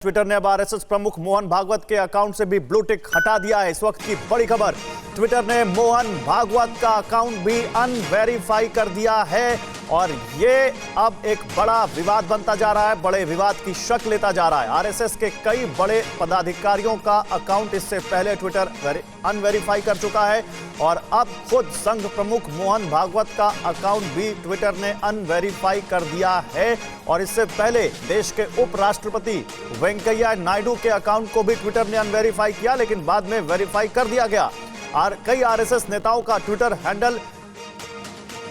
Twitter ने अब RSS प्रमुख मोहन भागवत के अकाउंट से भी ब्लू टिक हटा दिया है। इस वक्त की बड़ी खबर, ट्विटर ने मोहन भागवत का अकाउंट भी अनवेरीफाई कर दिया है और ये अब एक बड़ा विवाद बनता जा रहा है, बड़े विवाद की शक्ल लेता जा रहा है। आरएसएस के कई बड़े पदाधिकारियों का अकाउंट इससे पहले ट्विटर अनवेरीफाई कर चुका है और अब खुद संघ प्रमुख मोहन भागवत का अकाउंट भी ट्विटर ने अनवेरीफाई कर दिया है। और इससे पहले देश के उपराष्ट्रपति वेंकैया नायडू के अकाउंट को भी ट्विटर ने अनवेरीफाई किया, लेकिन बाद में वेरीफाई कर दिया गया। कई आरएसएस नेताओं का ट्विटर हैंडल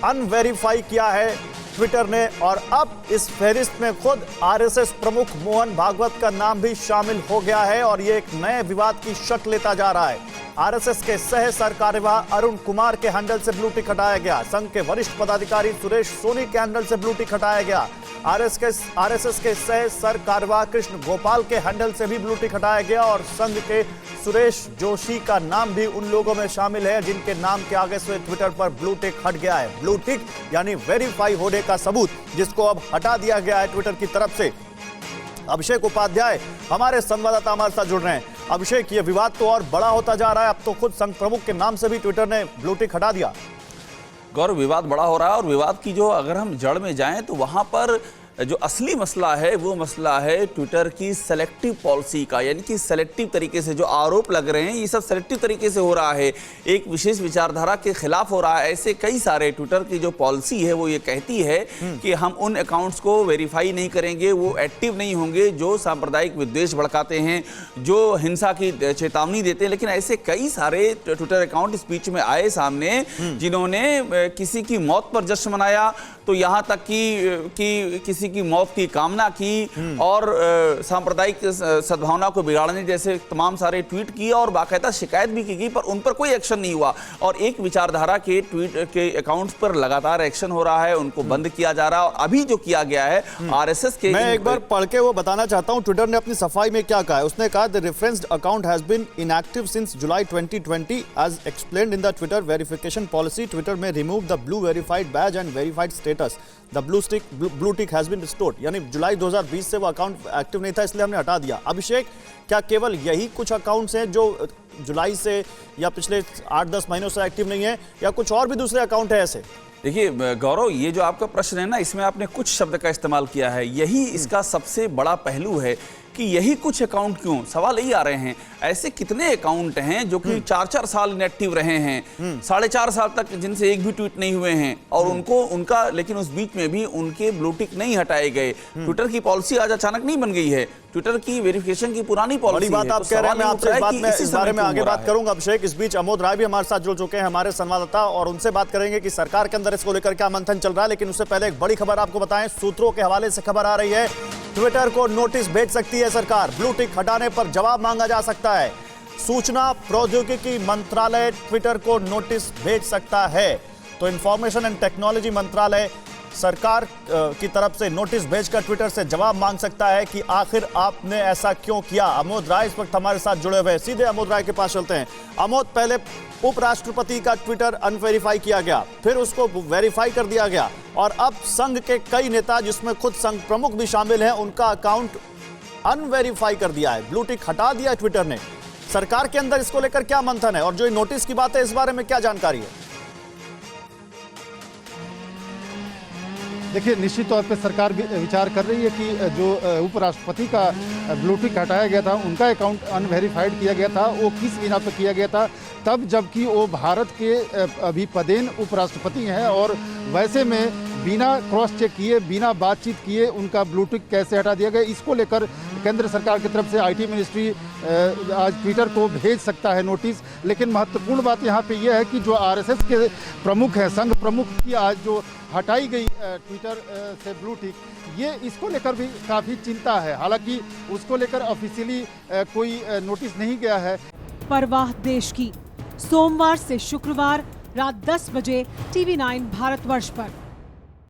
अनवेरीफाई किया है ट्विटर ने और अब इस फहरिस्त में खुद आरएसएस प्रमुख मोहन भागवत का नाम भी शामिल हो गया है और यह एक नए विवाद की शक्ल लेता जा रहा है। आरएसएस के सह सरकार्यवाह अरुण कुमार के हैंडल से ब्लू टिक हटाया गया। संघ के वरिष्ठ पदाधिकारी सुरेश सोनी के हैंडल से ब्लू टिक हटाया गया। आरएसएस के सह सरकार्यवाह कृष्ण गोपाल के हैंडल से भी ब्लू टिक हटाया गया और संघ के सुरेश जोशी का नाम भी उन लोगों में शामिल है जिनके नाम के आगे से ट्विटर पर ब्लू टिक हट गया है। ब्लू टिक यानी वेरीफाई होने का सबूत, जिसको अब हटा दिया गया है ट्विटर की तरफ से। अभिषेक उपाध्याय हमारे संवाददाता हमारे साथ जुड़ रहे हैं। अभिषेक, ये विवाद तो और बड़ा होता जा रहा है, अब तो खुद संघ प्रमुख के नाम से भी ट्विटर ने ब्लू टिक हटा दिया। गौरव, विवाद बड़ा हो रहा है और विवाद की जो अगर हम जड़ में जाएं तो वहां पर जो असली मसला है वो मसला है ट्विटर की सेलेक्टिव पॉलिसी का, यानी कि सेलेक्टिव तरीके से जो आरोप लग रहे हैं ये सब सेलेक्टिव तरीके से हो रहा है, एक विशेष विचारधारा के खिलाफ हो रहा है। ऐसे कई सारे ट्विटर की जो पॉलिसी है वो ये कहती है कि हम उन अकाउंट्स को वेरीफाई नहीं करेंगे, वो एक्टिव नहीं होंगे जो सांप्रदायिक विद्वेष भड़काते हैं, जो हिंसा की चेतावनी देते हैं। लेकिन ऐसे कई सारे ट्विटर अकाउंट इस बीच में आए सामने जिन्होंने किसी की मौत पर जश्न मनाया, तो यहाँ तक कि किसी की मौत की कामना की और सांप्रदायिक सद्भावना को बिगाड़ने जैसे तमाम सारे ट्वीट किए और बाकायदा शिकायत भी की गई, पर उन पर कोई एक्शन नहीं हुआ। और एक विचारधारा के ट्वीट के अकाउंट्स पर लगातार एक्शन हो रहा है, उनको बंद किया जा रहा है। और अभी जो किया गया है आरएसएस के, मैं एक बार पढ़ के वो बताना चाहता हूं ट्विटर ने अपनी सफाई में क्या कहा है। उसने कहा the referenced account has been inactive since July 2020 as explained in the Twitter verification policy. Twitter में remove the blue verified badge and verified status. The blue tick has been restored. यानी जुलाई 2020 से वो अकाउंट एक्टिव नहीं था, इसलिए हमने हटा दिया। अभिषेक, क्या केवल यही कुछ अकाउंट्स हैं जो जुलाई से या पिछले 8-10 महीनों से एक्टिव नहीं है, या कुछ और भी दूसरे अकाउंट है ऐसे? देखिए गौरव, ये जो आपका प्रश्न है ना, इसमें आपने कुछ शब्द का इस्तेमाल किया है, यही इसका सबसे बड़ा पहलू है कि यही कुछ अकाउंट क्यों। सवाल यही आ रहे हैं, ऐसे कितने अकाउंट हैं जो कि 4-4 साल इनएक्टिव रहे हैं, 4.5 साल तक जिनसे एक भी ट्वीट नहीं हुए हैं और उनका लेकिन उस बीच में भी उनके ब्लू टिक नहीं हटाए गए। ट्विटर की पॉलिसी आज अचानक नहीं बन गई है, ट्विटर की वेरिफिकेशन की पुरानी पॉलिसी बात आप कह रहे हैं। मैं आपसे इस बारे में आगे बात करूंगा। अभिषेक, इस बीच अमोद राय भी हमारे साथ जुड़ चुके हैं, हमारे संवाददाता, और उनसे बात करेंगे कि सरकार के अंदर इसको लेकर क्या मंथन चल रहा है। लेकिन उससे पहले एक बड़ी खबर आपको बताएं, सूत्रों के हवाले से खबर आ रही है, ट्विटर को नोटिस भेज सकती है सरकार। ब्लू टिक हटाने पर जवाब मांगा जा सकता है। सूचना प्रौद्योगिकी मंत्रालय ट्विटर को नोटिस भेज सकता है। तो इंफॉर्मेशन एंड टेक्नोलॉजी मंत्रालय सरकार की तरफ से नोटिस भेजकर ट्विटर से जवाब मांग सकता है कि आखिर आपने ऐसा क्यों किया। अमोद राय इस वक्त हमारे साथ जुड़े हुए हैं, सीधे अमोद राय के पास चलते हैं। अमोद, पहले उपराष्ट्रपति का ट्विटर अनवेरीफाई किया गया, फिर उसको वेरीफाई कर दिया गया और अब संघ के कई नेता, जिसमें खुद संघ प्रमुख भी शामिल हैं, उनका अकाउंट अनवेरीफाई कर दिया है, ब्लू टिक हटा दिया ट्विटर ने। सरकार के अंदर इसको लेकर क्या मंथन है और जो नोटिस की बात है इस बारे में क्या जानकारी है? देखिए, निश्चित तौर पे सरकार विचार कर रही है कि जो उपराष्ट्रपति का ब्लू टिक हटाया गया था, उनका अकाउंट अनवेरीफाइड किया गया था, वो किस बिना पर किया गया था, तब जबकि वो भारत के अभी पदेन उपराष्ट्रपति हैं और वैसे में बिना क्रॉस चेक किए, बिना बातचीत किए उनका ब्लू टिक कैसे हटा दिया गया। इसको लेकर केंद्र सरकार की तरफ से आईटी मिनिस्ट्री आज ट्विटर को भेज सकता है नोटिस। लेकिन महत्वपूर्ण बात यहाँ पे यह है कि जो आरएसएस के प्रमुख हैं, संघ प्रमुख की आज जो हटाई गई ट्विटर से ब्लू टिक, ये इसको लेकर भी काफ़ी चिंता है। हालांकि उसको लेकर ऑफिशियली कोई नोटिस नहीं गया है। परवाह देश की, सोमवार से शुक्रवार रात 10 बजे TV9 भारतवर्ष पर।